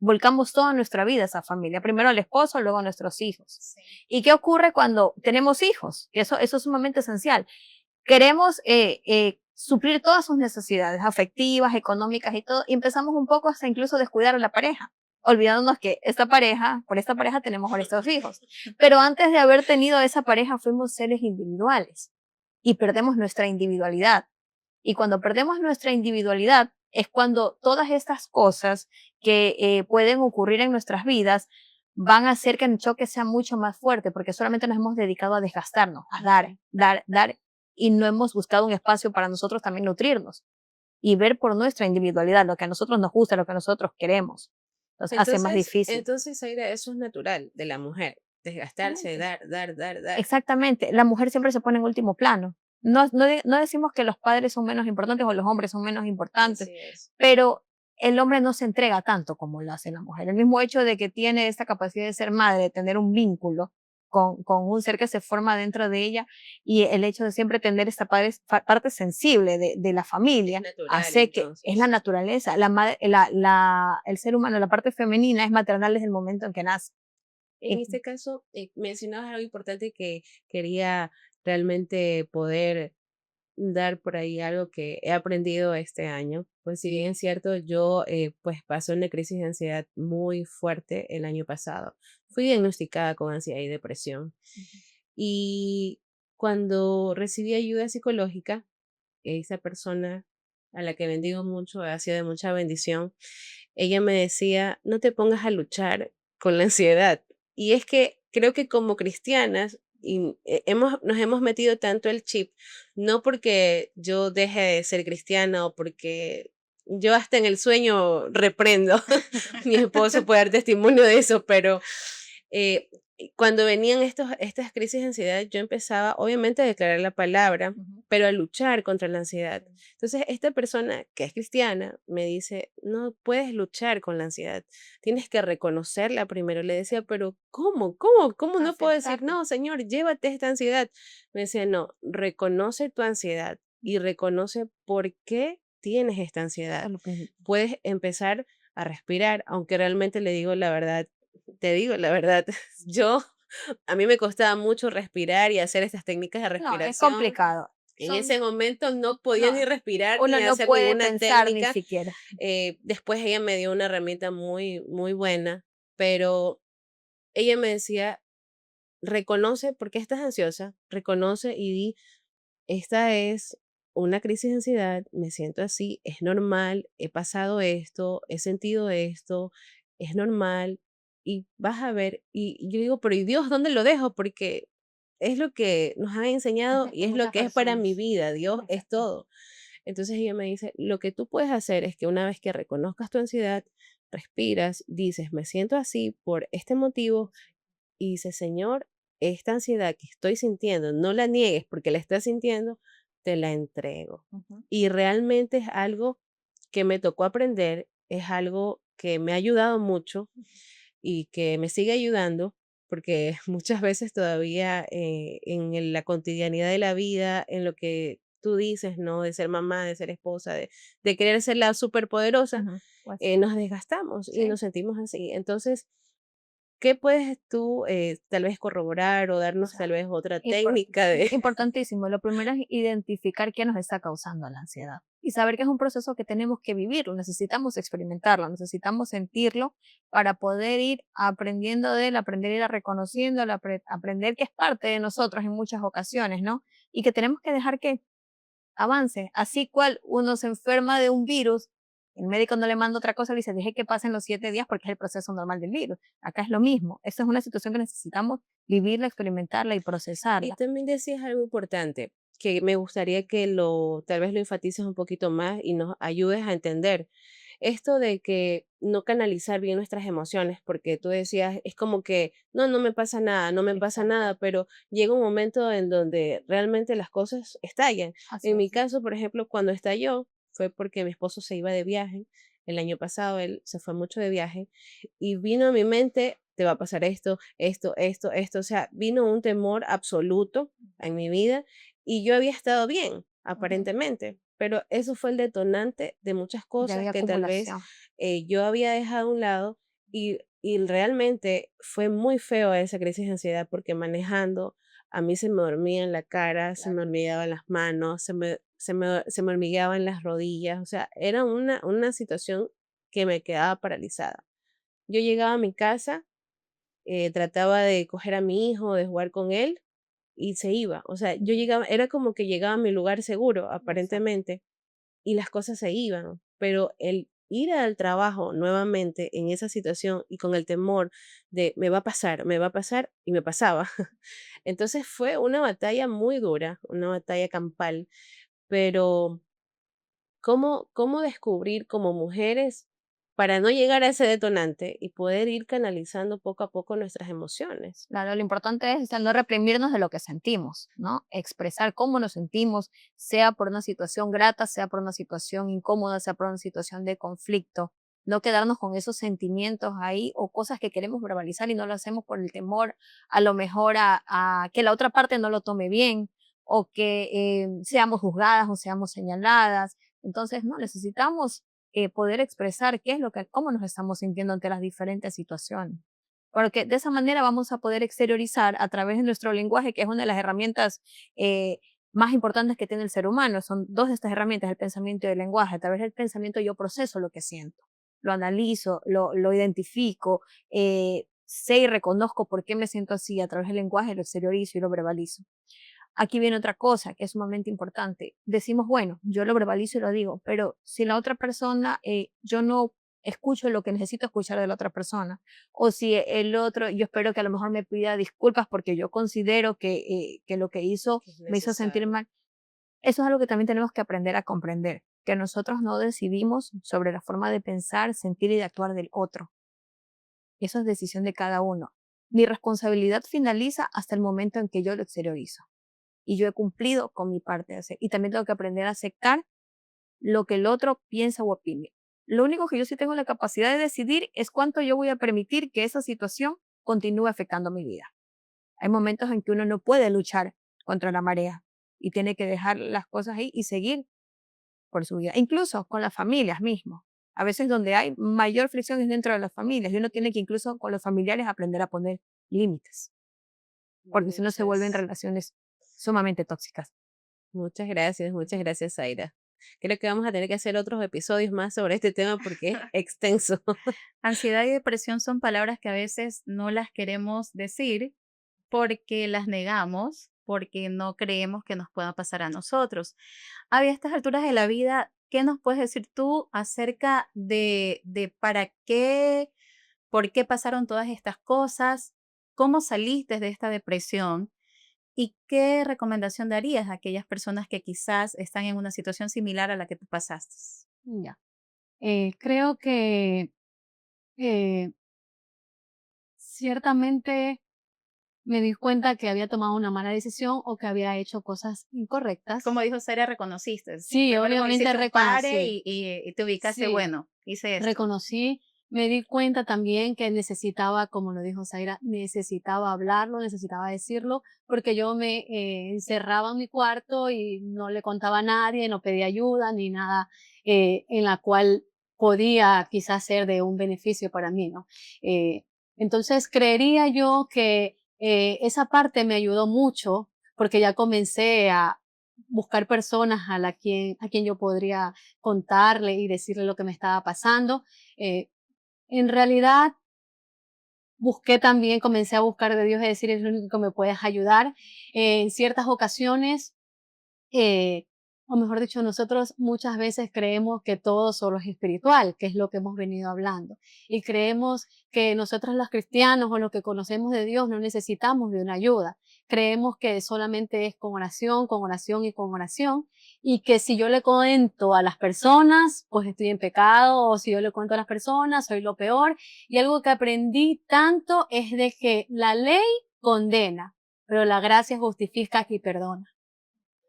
volcamos toda nuestra vida a esa familia, primero al esposo, luego a nuestros hijos. Sí. ¿Y qué ocurre cuando tenemos hijos? Eso es sumamente esencial. Queremos suplir todas sus necesidades afectivas, económicas y todo, y empezamos un poco hasta incluso descuidar a la pareja, olvidándonos que por esta pareja tenemos ahora estos hijos. Pero antes de haber tenido esa pareja fuimos seres individuales y perdemos nuestra individualidad. Y cuando perdemos nuestra individualidad es cuando todas estas cosas que pueden ocurrir en nuestras vidas van a hacer que el choque sea mucho más fuerte, porque solamente nos hemos dedicado a desgastarnos, a dar, dar, dar, y no hemos buscado un espacio para nosotros también nutrirnos y ver por nuestra individualidad, lo que a nosotros nos gusta, lo que nosotros queremos. Entonces hace más difícil. Entonces, Aida, eso es natural de la mujer. desgastarse, dar. Exactamente, la mujer siempre se pone en último plano. No decimos que los padres son menos importantes o los hombres son menos importantes, Así es. pero el hombre no se entrega tanto como lo hace la mujer. El mismo hecho de que tiene esta capacidad de ser madre, de tener un vínculo con un ser que se forma dentro de ella, y el hecho de siempre tener esta parte sensible de la familia, Natural, hace que es la entonces. naturaleza. El ser humano, la parte femenina es maternal desde el momento en que nace. En este caso, mencionabas algo importante que quería realmente poder dar por ahí algo que he aprendido este año. Pues si bien es cierto, yo pues pasé una crisis de ansiedad muy fuerte el año pasado. Fui diagnosticada con ansiedad y depresión. Y cuando recibí ayuda psicológica, esa persona a la que bendigo mucho, ha sido de mucha bendición, ella me decía, no te pongas a luchar con la ansiedad. Y es que creo que como cristianas nos hemos metido tanto el chip, no porque yo deje de ser cristiana o porque yo hasta en el sueño reprendo, mi esposo puede dar testimonio de eso, pero eh, cuando venían estas crisis de ansiedad, yo empezaba obviamente a declarar la palabra, Ujú. pero a luchar contra la ansiedad. Entonces, esta persona que es cristiana me dice, no puedes luchar con la ansiedad, tienes que reconocerla primero. Le decía, pero ¿cómo no puedo decir, Aceptarla. no, Señor, llévate esta ansiedad? Me decía, no, reconoce tu ansiedad y reconoce por qué tienes esta Eso ansiedad. es lo principal. Puedes empezar a respirar, aunque realmente le digo la verdad, te digo la verdad, yo a mí me costaba mucho respirar y hacer estas técnicas de No, es respiración. complicado. En ese momento no podía No, ni respirar uno ni no hacer puede ninguna pensar ni técnica. siquiera. Después ella me dio una herramienta muy buena, pero ella me decía, reconoce por qué estás ansiosa, reconoce y di, esta es una crisis de ansiedad, me siento así, es normal, he pasado esto, he sentido esto, es normal y vas a ver, y yo digo, pero ¿y Dios dónde lo dejo? Porque es lo que nos han enseñado y es lo Muchas que es para mi personas. vida, Dios es Exacto. todo. Entonces ella me dice, lo que tú puedes hacer es que una vez que reconozcas tu ansiedad, respiras, dices, me siento así por este motivo y dices, Señor, esta ansiedad que estoy sintiendo, no la niegues porque la estás sintiendo, te la entrego. Ujú. Y realmente es algo que me tocó aprender, es algo que me ha ayudado mucho y que me sigue ayudando, porque muchas veces todavía la cotidianidad de la vida, en lo que tú dices, ¿no? De ser mamá, de ser esposa, de querer ser la superpoderosa, Ujú. Pues nos desgastamos y sí. nos sentimos así. Entonces, ¿qué puedes tú tal vez corroborar o O darnos sea, tal vez otra técnica sí, de... importantísimo. Lo primero es identificar qué nos está causando la ansiedad y saber que es un proceso que tenemos que vivirlo, necesitamos experimentarlo, necesitamos sentirlo para poder ir aprendiendo de él, aprender a ir reconociéndolo, aprender que es parte de nosotros en muchas ocasiones, ¿no? Y que tenemos que dejar que avance. Así cual uno se enferma de un virus, el médico no le manda otra cosa, le dice, deje que pasen los 7 días porque es el proceso normal del virus. Acá es lo mismo. Esta es una situación que necesitamos vivirla, experimentarla y Y procesarla. también decías algo importante, que me gustaría que tal vez lo enfatices un poquito más y nos ayudes a entender. Esto de que no canalizar bien nuestras emociones, porque tú decías, es como que, no, no me pasa nada, no me pasa Exacto. nada, pero llega un momento en donde realmente las cosas estallan. Así En mi es. caso, por ejemplo, cuando estalló, fue porque mi esposo se iba de viaje. El año pasado él se fue mucho de viaje y vino a mi mente, te va a pasar esto. O sea, vino un temor absoluto en mi vida y yo había estado bien, Ujú. aparentemente, pero eso fue el detonante de muchas Ya cosas había que tal vez acumulación. yo había dejado a un lado y realmente fue muy feo esa crisis de ansiedad porque manejando a mí se me dormía en la cara, se me hormigueaban las manos, se me hormigueaban las rodillas, o sea, era una situación que me quedaba paralizada. Yo llegaba a mi casa, trataba de coger a mi hijo, de jugar con él y se iba. O sea, yo llegaba, era como que llegaba a mi lugar seguro, Exacto. aparentemente, y las cosas se iban. Pero el ir al trabajo nuevamente en esa situación y con el temor de me va a pasar y me pasaba. Entonces fue una batalla muy dura, una batalla campal, pero ¿cómo descubrir como mujeres? para no llegar a ese detonante y poder ir canalizando poco a poco nuestras emociones. Claro, lo importante es no reprimirnos de lo que sentimos, ¿no? Expresar cómo nos sentimos, sea por una situación grata, sea por una situación incómoda, sea por una situación de conflicto. No quedarnos con esos sentimientos ahí o cosas que queremos verbalizar y no lo hacemos por el temor a lo mejor a que la otra parte no lo tome bien o que seamos juzgadas o seamos señaladas. Entonces, no, necesitamos poder expresar qué es cómo nos estamos sintiendo ante las diferentes situaciones. Porque de esa manera vamos a poder exteriorizar a través de nuestro lenguaje, que es una de las herramientas más importantes que tiene el ser humano. Son dos de estas herramientas, el pensamiento y el lenguaje. A través del pensamiento yo proceso lo que siento, lo analizo, lo identifico, sé y reconozco por qué me siento así. A través del lenguaje lo exteriorizo y lo verbalizo. Aquí viene otra cosa que es sumamente importante. Decimos, bueno, yo lo verbalizo y lo digo, pero si la otra persona, yo no escucho lo que necesito escuchar de la otra persona, o si el otro, yo espero que a lo mejor me pida disculpas porque yo considero que lo que hizo Que es me hizo sentir necesario. mal. Eso es algo que también tenemos que aprender a comprender, que nosotros no decidimos sobre la forma de pensar, sentir y de actuar del otro. Eso es decisión de cada uno. Mi responsabilidad finaliza hasta el momento en que yo lo exteriorizo y yo he cumplido con mi parte de hacer. Y también tengo que aprender a aceptar lo que el otro piensa o opine. Lo único que yo sí tengo la capacidad de decidir es cuánto yo voy a permitir que esa situación continúe afectando mi vida. Hay momentos en que uno no puede luchar contra la marea y tiene que dejar las cosas ahí y seguir por su vida. Incluso con las familias mismo. A veces donde hay mayor fricción es dentro de las familias y uno tiene que incluso con los familiares aprender a poner límites, porque si no se vuelven Muchas, relaciones sumamente tóxicas. muchas gracias, Zaira. Creo que vamos a tener que hacer otros episodios más sobre este tema porque es extenso. Ansiedad y depresión son palabras que a veces no las queremos decir porque las negamos, porque no creemos que nos pueda pasar a nosotros. A estas alturas de la vida, ¿qué nos puedes decir tú acerca de para qué, por qué pasaron todas estas cosas? ¿Cómo saliste de esta depresión? ¿Y qué recomendación darías a aquellas personas que quizás están en una situación similar a la que tú pasaste? Ya. Creo que eh, ciertamente me di cuenta que había tomado una mala decisión o que había hecho cosas incorrectas. Como dijo Sara, reconociste. Sí, Primero como obviamente hiciste un pare reconocí. y te ubicaste, Sí, bueno, hice esto. reconocí. Me di cuenta también que necesitaba, como lo dijo Zaira, necesitaba hablarlo, necesitaba decirlo, porque yo me encerraba en mi cuarto y no le contaba a nadie, no pedía ayuda ni nada en la cual podía quizás ser de un beneficio para mí, ¿no? Eh, entonces creería yo que esa parte me ayudó mucho porque ya comencé a buscar personas a quien yo podría contarle y decirle lo que me estaba pasando. Eh, en realidad, busqué también, comencé a buscar de Dios y decir, es lo único que me puedes ayudar. En ciertas ocasiones, eh, o mejor dicho, nosotros muchas veces creemos que todo solo es espiritual, que es lo que hemos venido hablando. Y creemos que nosotros los cristianos o los que conocemos de Dios no necesitamos de una ayuda. Creemos que solamente es con oración y con oración. Y que si yo le cuento a las personas, pues estoy en pecado, o si yo le cuento a las personas, soy lo peor. Y algo que aprendí tanto es de que la ley condena, pero la gracia justifica y perdona.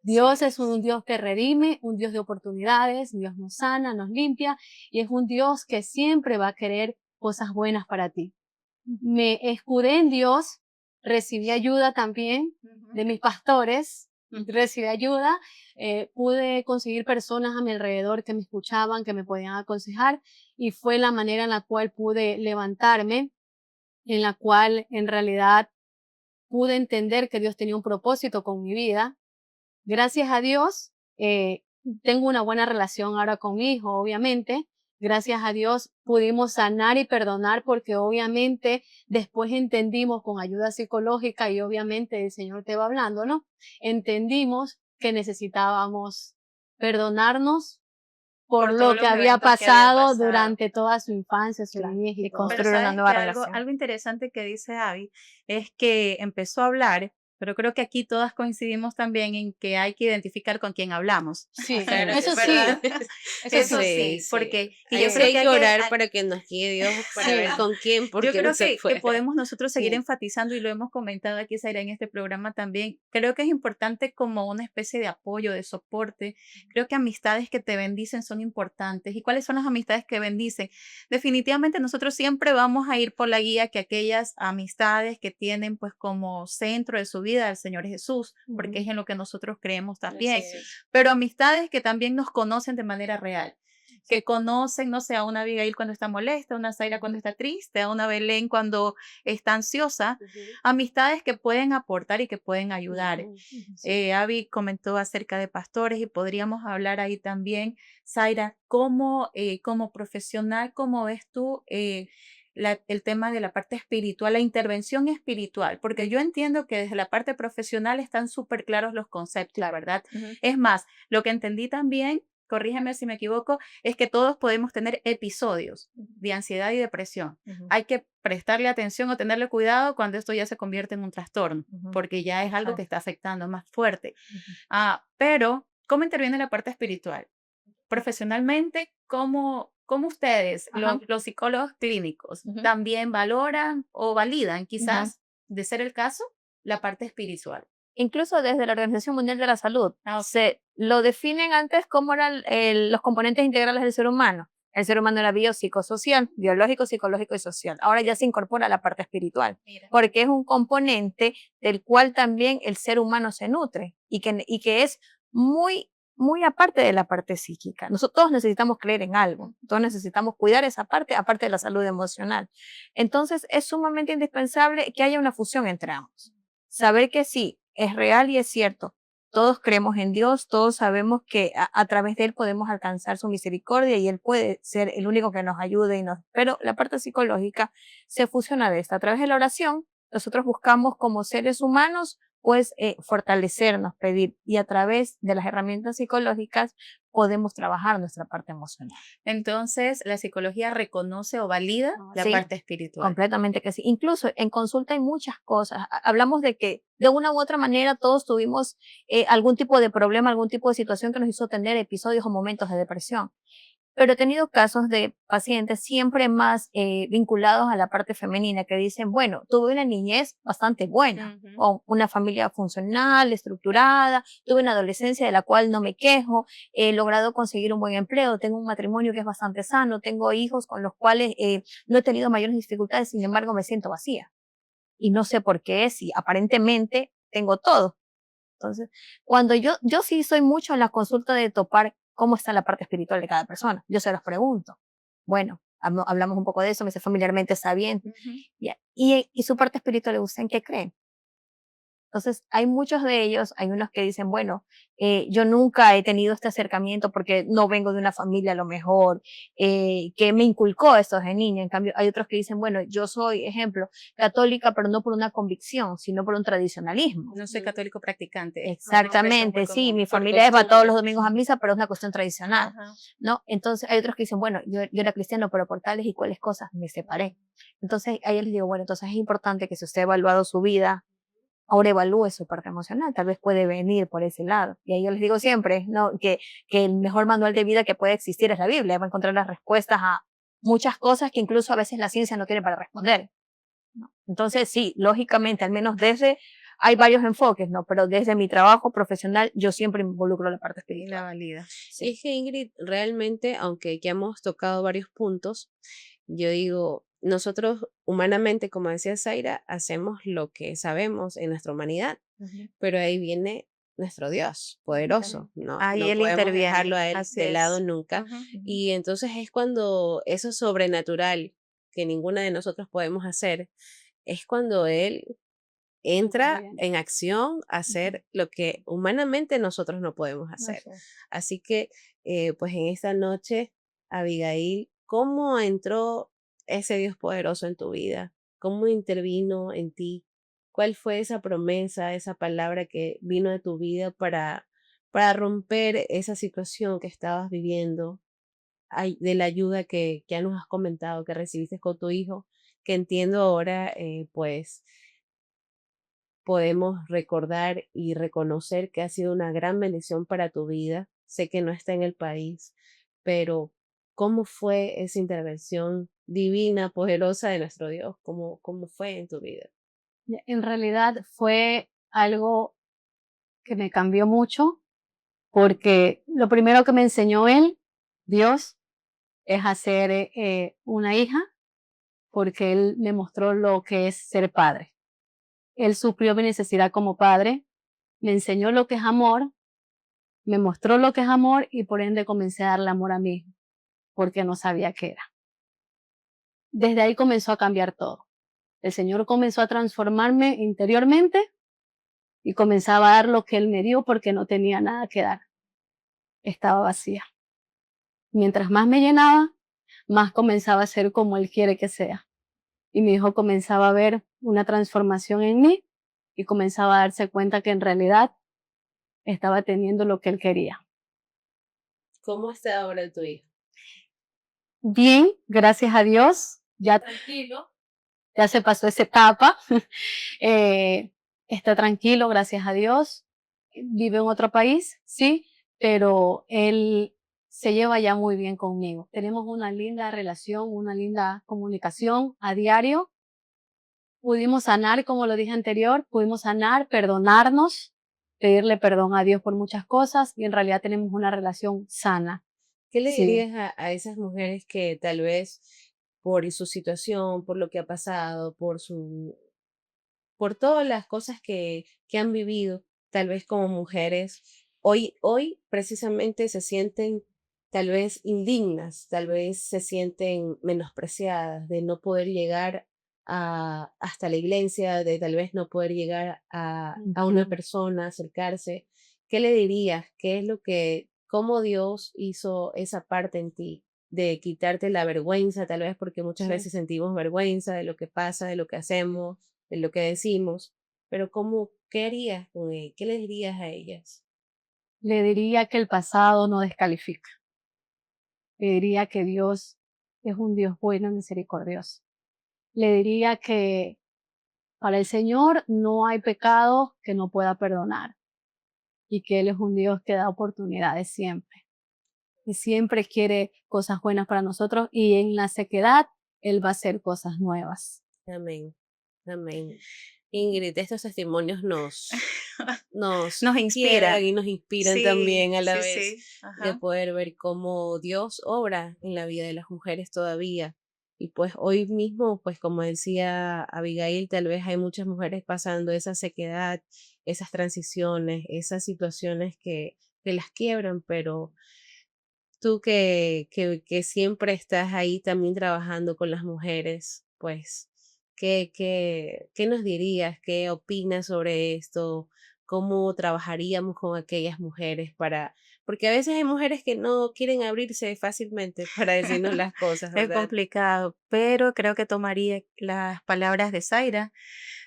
Sí, Dios es un Dios que redime, un Dios de oportunidades, Dios nos sana, nos limpia y es un Dios que siempre va a querer cosas buenas para ti. Me escudé en Dios, recibí ayuda también Ujú. de mis pastores, recibí ayuda, pude conseguir personas a mi alrededor que me escuchaban, que me podían aconsejar y fue la manera en la cual pude levantarme, en la cual en realidad pude entender que Dios tenía un propósito con mi vida. Gracias a Dios, tengo una buena relación ahora con mi hijo, obviamente. Gracias a Dios pudimos sanar y perdonar porque obviamente después entendimos con ayuda psicológica y obviamente el Señor te va hablando, ¿no? Entendimos que necesitábamos perdonarnos por Por todos lo que los había eventos que habían pasado pasado. durante toda su infancia, su Claro, niñez y y todo Pero eso. construir una sabes nueva que algo, relación. algo interesante que dice Abby es que empezó a hablar, pero creo que aquí todas coincidimos también en que hay que identificar con quién hablamos. Sí, Eso sí, ¿Verdad? Eso sí, sí, sí. porque y Ahí yo sí creo hay que que hay que orar para que nos guíe Dios para ver sí, con quién, yo porque no creo se que fuera. podemos nosotros seguir Sí. enfatizando y lo hemos comentado aquí, Zaira, en este programa también. Creo que es importante como una especie de apoyo, de soporte. Creo que amistades que te bendicen son importantes. ¿Y cuáles son las amistades que bendicen? Definitivamente nosotros siempre vamos a ir por la guía que aquellas amistades que tienen pues como centro de su vida al Señor Jesús, porque es en lo que nosotros creemos también. Así es. Pero amistades que también nos conocen de manera real, que conocen, no sé, a una Abigail cuando está molesta, a una Zaira cuando está triste, a una Belén cuando está ansiosa, Ujú, amistades que pueden aportar y que pueden ayudar. ujú. Abby comentó acerca de pastores y podríamos hablar ahí también. Zaira, ¿cómo, como profesional, cómo ves tú el tema de la parte espiritual, la intervención espiritual? Porque yo entiendo que desde la parte profesional están súper claros los conceptos, ¿verdad? Ujú. Es más, lo que entendí también, corrígeme si me equivoco, es que todos podemos tener episodios de ansiedad y depresión. Ujú. Hay que prestarle atención o tenerle cuidado cuando esto ya se convierte en un trastorno, Ujú. porque ya es algo que Exacto. está afectando más fuerte. Ujú. Pero, ¿cómo interviene la parte espiritual? Profesionalmente, ¿cómo ustedes, ajá, los psicólogos clínicos, Ujú. también valoran o validan Ujú. quizás, de ser el caso, la parte espiritual? Incluso desde la Organización Mundial de la Salud, Ok. se lo definen antes como eran los componentes integrales del ser humano. El ser humano era biopsicosocial, biológico, psicológico y social. Ahora ya se incorpora la parte espiritual, Mira. porque es un componente del cual también el ser humano se nutre y que es muy, muy aparte de la parte psíquica. Nosotros todos necesitamos creer en algo, todos necesitamos cuidar esa parte, aparte de la salud emocional. Entonces, es sumamente indispensable que haya una fusión entre ambos. Saber que sí, es real y es cierto. Todos creemos en Dios, todos sabemos que a través de Él podemos alcanzar su misericordia y Él puede ser el único que nos ayude pero la parte psicológica se fusiona de esta. A través de la oración, nosotros buscamos como seres humanos, pues fortalecernos, pedir, y a través de las herramientas psicológicas podemos trabajar nuestra parte emocional. Entonces, la psicología reconoce o valida la Sí, parte espiritual. completamente que sí. Incluso en consulta hay muchas cosas. Hablamos de que de una u otra manera todos tuvimos algún tipo de problema, algún tipo de situación que nos hizo tener episodios o momentos de depresión. Pero he tenido casos de pacientes siempre más vinculados a la parte femenina que dicen, bueno, tuve una niñez bastante buena, Ujú. o una familia funcional, estructurada, tuve una adolescencia de la cual no me quejo, he logrado conseguir un buen empleo, tengo un matrimonio que es bastante sano, tengo hijos con los cuales no he tenido mayores dificultades, sin embargo me siento vacía. Y no sé por qué, si aparentemente tengo todo. Entonces, cuando yo sí soy mucho en la consulta de topar cómo está la parte espiritual de cada persona. Yo se los pregunto. Bueno, hablamos un poco de eso, me dice familiarmente está bien. Ujú. Ya. Y su parte espiritual, ¿usted en qué creen? Entonces, hay muchos de ellos, hay unos que dicen, bueno, yo nunca he tenido este acercamiento porque no vengo de una familia a lo mejor que me inculcó esto desde niña. En cambio, hay otros que dicen, bueno, yo soy, ejemplo, católica, pero no por una convicción, sino por un tradicionalismo. No soy católico practicante. Es una expresión muy Exactamente, sí, común. mi Por familia va todos costumbre. los domingos a misa, pero es una cuestión tradicional, Ajá. ¿no? Entonces hay otros que dicen, bueno, yo era cristiano, pero por tales y cuales cosas me separé. Entonces ahí les digo, bueno, entonces es importante que si usted ha evaluado su vida, ahora evalúe su parte emocional, tal vez puede venir por ese lado. Y ahí yo les digo siempre, ¿no? Que el mejor manual de vida que puede existir es la Biblia, va a encontrar las respuestas a muchas cosas que incluso a veces la ciencia no tiene para responder, ¿no? Entonces sí, lógicamente, al menos desde, hay varios enfoques, ¿no? Pero desde mi trabajo profesional yo siempre involucro la parte Y la espiritual. valida. Y Sí. es que Ingrid, realmente, aunque ya hemos tocado varios puntos, yo digo, nosotros humanamente, como decía Zaira, hacemos lo que sabemos en nuestra humanidad, Ujú. pero ahí viene nuestro Dios poderoso, ¿no? Ahí No él podemos interviene. dejarlo a él Así de lado es. nunca. Ujú. Ujú. Y entonces es cuando eso sobrenatural que ninguna de nosotros podemos hacer, es cuando él entra interviene. en acción a Ujú. hacer lo que humanamente nosotros no podemos hacer. Así es. Así que, pues en esta noche, Abigail, ¿cómo entró ese Dios poderoso en tu vida? ¿Cómo intervino en ti? ¿Cuál fue esa promesa, esa palabra que vino a tu vida para romper esa situación que estabas viviendo? De la ayuda que ya nos has comentado que recibiste con tu hijo, que entiendo ahora, pues podemos recordar y reconocer que ha sido una gran bendición para tu vida. Sé que no está en el país, pero ¿cómo fue esa intervención divina, poderosa de nuestro Dios? ¿Cómo fue en tu vida? En realidad fue algo que me cambió mucho, porque lo primero que me enseñó él, Dios, es a ser una hija, porque él me mostró lo que es ser padre. Él suplió mi necesidad como padre, me enseñó lo que es amor, me mostró lo que es amor y por ende comencé a darle amor a mí, porque no sabía qué era. Desde ahí comenzó a cambiar todo. El Señor comenzó a transformarme interiormente y comenzaba a dar lo que Él me dio porque no tenía nada que dar. Estaba vacía. Mientras más me llenaba, más comenzaba a ser como Él quiere que sea. Y mi hijo comenzaba a ver una transformación en mí y comenzaba a darse cuenta que en realidad estaba teniendo lo que Él quería. ¿Cómo está ahora tu hijo? Bien, gracias a Dios, ya tranquilo, ya se pasó esa etapa. Está tranquilo, gracias a Dios. Vive en otro país, sí, pero él se lleva ya muy bien conmigo. Tenemos una linda relación, una linda comunicación a diario. Pudimos sanar, como lo dije anterior, pudimos sanar, perdonarnos, pedirle perdón a Dios por muchas cosas y en realidad tenemos una relación sana. ¿Qué le Sí. dirías a esas mujeres que tal vez por su situación, por lo que ha pasado, por todas las cosas que han vivido, tal vez como mujeres, hoy precisamente se sienten tal vez indignas, tal vez se sienten menospreciadas de no poder llegar hasta la iglesia, de tal vez no poder llegar a una Ujú. persona, acercarse? ¿Qué le dirías? ¿Qué es lo que, cómo Dios hizo esa parte en ti? De quitarte la vergüenza, tal vez porque muchas Sí. veces sentimos vergüenza de lo que pasa, de lo que hacemos, de lo que decimos, pero ¿qué harías con él? ¿Qué les dirías a ellas? Le diría que el pasado no descalifica. Le diría que Dios es un Dios bueno y misericordioso. Le diría que para el Señor no hay pecado que no pueda perdonar y que Él es un Dios que da oportunidades siempre. Y siempre quiere cosas buenas para nosotros y en la sequedad Él va a hacer cosas nuevas. Amén, amén. Ingrid, estos testimonios nos Nos quiebran inspira. y nos inspiran Sí, también a la sí, vez sí. de Ajá. poder ver cómo Dios obra en la vida de las mujeres todavía. Y pues hoy mismo, pues como decía Abigail, tal vez hay muchas mujeres pasando esa sequedad, esas transiciones, esas situaciones que las quiebran, pero tú que siempre estás ahí también trabajando con las mujeres, pues, ¿qué nos dirías? ¿Qué opinas sobre esto? ¿Cómo trabajaríamos con aquellas mujeres porque a veces hay mujeres que no quieren abrirse fácilmente para decirnos las cosas, Es ¿verdad? complicado, pero creo que tomaría las palabras de Zaira,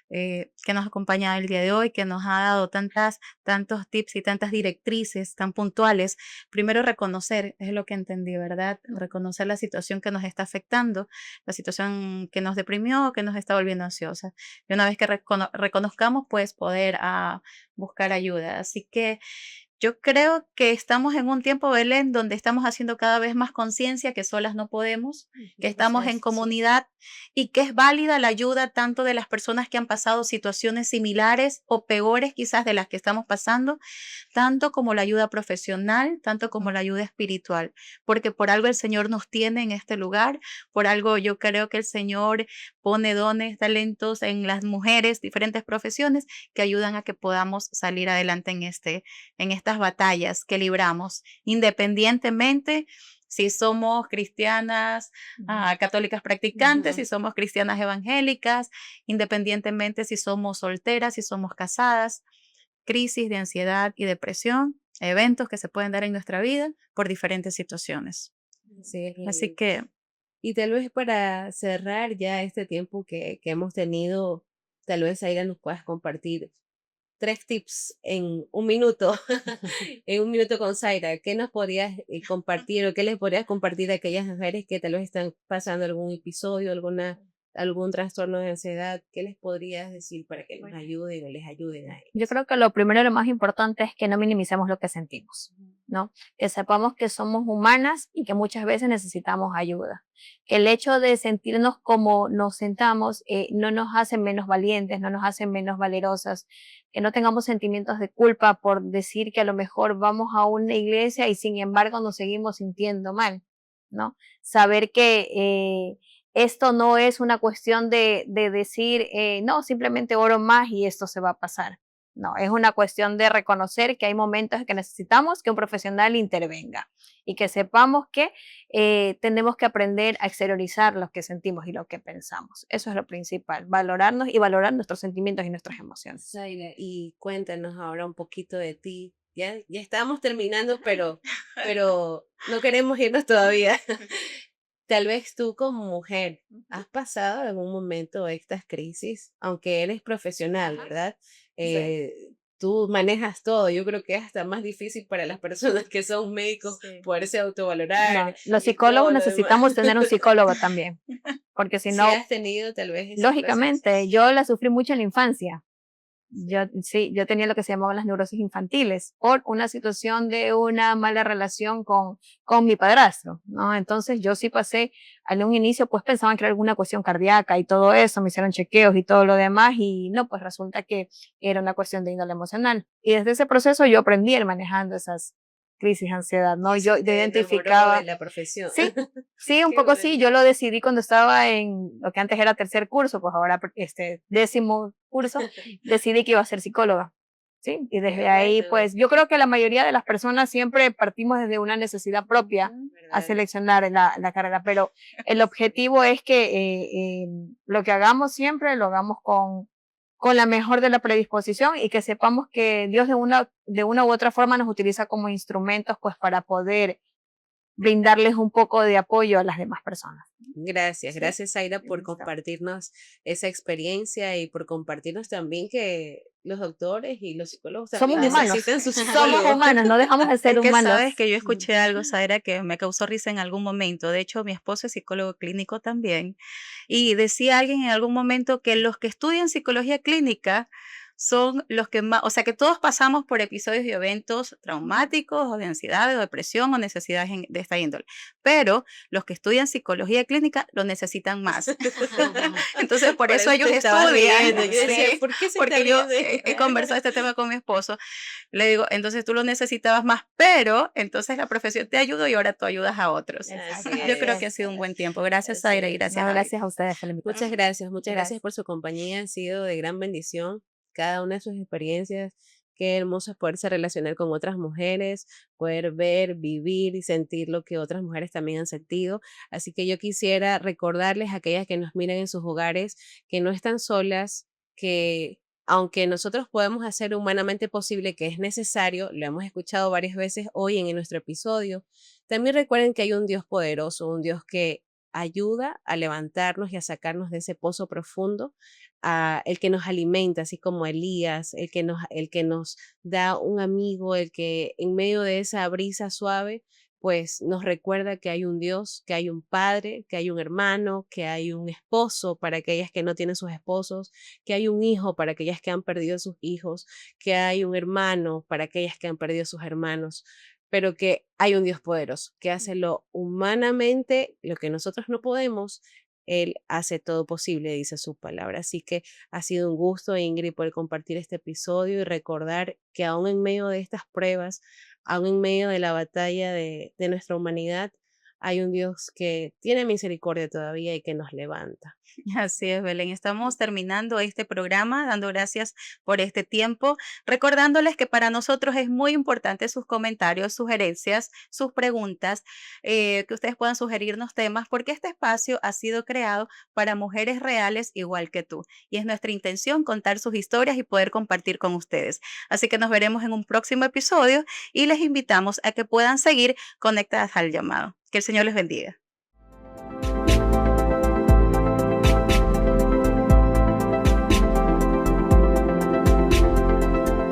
que nos acompaña el día de hoy, que nos ha dado tantos tips y tantas directrices tan puntuales. Primero reconocer, es lo que entendí, ¿verdad? Reconocer la situación que nos está afectando, la situación que nos deprimió, que nos está volviendo ansiosa. Y una vez que reconozcamos, pues poder buscar ayuda. Así que yo creo que estamos en un tiempo, Belén, donde estamos haciendo cada vez más conciencia que solas no podemos, que Así estamos en es, sí. comunidad y que es válida la ayuda tanto de las personas que han pasado situaciones similares o peores quizás de las que estamos pasando, tanto como la ayuda profesional, tanto como la ayuda espiritual, porque por algo el Señor nos tiene en este lugar, por algo yo creo que el Señor pone dones, talentos en las mujeres, diferentes profesiones que ayudan a que podamos salir adelante en estas batallas que libramos, independientemente si somos cristianas, católicas practicantes, Ujú. si somos cristianas evangélicas, independientemente si somos solteras, si somos casadas, crisis de ansiedad y depresión, eventos que se pueden dar en nuestra vida por diferentes situaciones. Así es, Así Ingrid. que Y tal vez para cerrar ya este tiempo que hemos tenido, tal vez Aira nos puedas compartir 3 tips en un minuto, en un minuto con Zaira. ¿Qué nos podrías compartir o qué les podrías compartir a aquellas mujeres que tal vez están pasando algún episodio, algún trastorno de ansiedad, ¿qué les podrías decir para que nos ayuden o les ayuden a ellos? Yo creo que lo primero y lo más importante es que no minimicemos lo que sentimos, ¿no? Que sepamos que somos humanas y que muchas veces necesitamos ayuda. Que el hecho de sentirnos como nos sentamos no nos hace menos valientes, no nos hace menos valerosas, que no tengamos sentimientos de culpa por decir que a lo mejor vamos a una iglesia y sin embargo nos seguimos sintiendo mal, ¿no? Saber que esto no es una cuestión de decir, no, simplemente oro más y esto se va a pasar. No, es una cuestión de reconocer que hay momentos en que necesitamos que un profesional intervenga y que sepamos que tenemos que aprender a exteriorizar lo que sentimos y lo que pensamos. Eso es lo principal, valorarnos y valorar nuestros sentimientos y nuestras emociones. Zaira, y cuéntanos ahora un poquito de ti. Ya estamos terminando, pero no queremos irnos todavía. Tal vez tú como mujer has pasado en algún momento estas crisis, aunque eres profesional, ¿verdad? Sí. Tú manejas todo. Yo creo que es hasta más difícil para las personas que son médicos Sí. poderse No, autovalorar los y todo psicólogos lo demás. necesitamos tener un psicólogo también, porque si Si no, has tenido tal vez ese proceso. lógicamente, yo la sufrí mucho en la infancia. Yo tenía lo que se llamaban las neurosis infantiles por una situación de una mala relación con mi padrastro, ¿no? Entonces yo sí pasé, en un inicio pues pensaban que era alguna cuestión cardíaca y todo eso, me hicieron chequeos y todo lo demás y no, pues resulta que era una cuestión de índole emocional. Y desde ese proceso yo aprendí a ir manejando esas crisis de ansiedad, ¿no? Y eso Yo te enamoró de identificaba, la profesión. sí, sí, un Qué poco sí, bueno. yo lo decidí cuando estaba en lo que antes era tercer curso, pues ahora décimo curso, decidí que iba a ser psicóloga, ¿sí? Y Qué desde ahí, bueno, pues yo creo que la mayoría de las personas siempre partimos desde una necesidad propia a ¿verdad? seleccionar la carrera, pero el objetivo es que lo que hagamos siempre lo hagamos con la mejor de la predisposición y que sepamos que Dios de una u otra forma nos utiliza como instrumentos pues para poder brindarles un poco de apoyo a las demás personas. Gracias, Sí, gracias Zaira por listo. compartirnos esa experiencia y por compartirnos también que los doctores y los psicólogos también Somos humanos, necesitan su somos psicólogo. humanos, no dejamos de ser Es que humanos. sabes que yo escuché algo, Zaira, que me causó risa en algún momento. De hecho, mi esposo es psicólogo clínico también. Y decía alguien en algún momento que los que estudian psicología clínica son los que más, o sea, que todos pasamos por episodios y eventos traumáticos o de ansiedad o depresión o necesidades de esta índole. Pero los que estudian psicología clínica lo necesitan más. Entonces, por eso ellos te estabas estudian, riendo. Yo decía, sí, ¿por qué se está porque yo riendo? he conversado este tema con mi esposo. Le digo, entonces tú lo necesitabas más, pero entonces la profesión te ayudó y ahora tú ayudas a otros. Así Yo creo es. que ha sido un buen tiempo. Gracias, Así Zaira, y es. gracias, No, Javi. gracias a ustedes por la invitación. Muchas gracias por su compañía. Han sido de gran bendición cada una de sus experiencias. Qué hermoso es poderse relacionar con otras mujeres, poder ver, vivir y sentir lo que otras mujeres también han sentido. Así que yo quisiera recordarles a aquellas que nos miran en sus hogares que no están solas, que aunque nosotros podemos hacer humanamente posible, que es necesario, lo hemos escuchado varias veces hoy en nuestro episodio, también recuerden que hay un Dios poderoso, un Dios que ayuda a levantarnos y a sacarnos de ese pozo profundo, el que nos alimenta, así como Elías, el que nos da un amigo, el que en medio de esa brisa suave, pues nos recuerda que hay un Dios, que hay un padre, que hay un hermano, que hay un esposo para aquellas que no tienen sus esposos, que hay un hijo para aquellas que han perdido sus hijos, que hay un hermano para aquellas que han perdido sus hermanos, pero que hay un Dios poderoso, que hace lo humanamente, lo que nosotros no podemos, Él hace todo posible, dice su palabra. Así que ha sido un gusto, Ingrid, poder compartir este episodio y recordar que aún en medio de estas pruebas, aún en medio de la batalla de nuestra humanidad, hay un Dios que tiene misericordia todavía y que nos levanta. Así es, Belén. Estamos terminando este programa, dando gracias por este tiempo, recordándoles que para nosotros es muy importante sus comentarios, sugerencias, sus preguntas, que ustedes puedan sugerirnos temas, porque este espacio ha sido creado para mujeres reales igual que tú. Y es nuestra intención contar sus historias y poder compartir con ustedes. Así que nos veremos en un próximo episodio y les invitamos a que puedan seguir conectadas al llamado. Que el Señor les bendiga.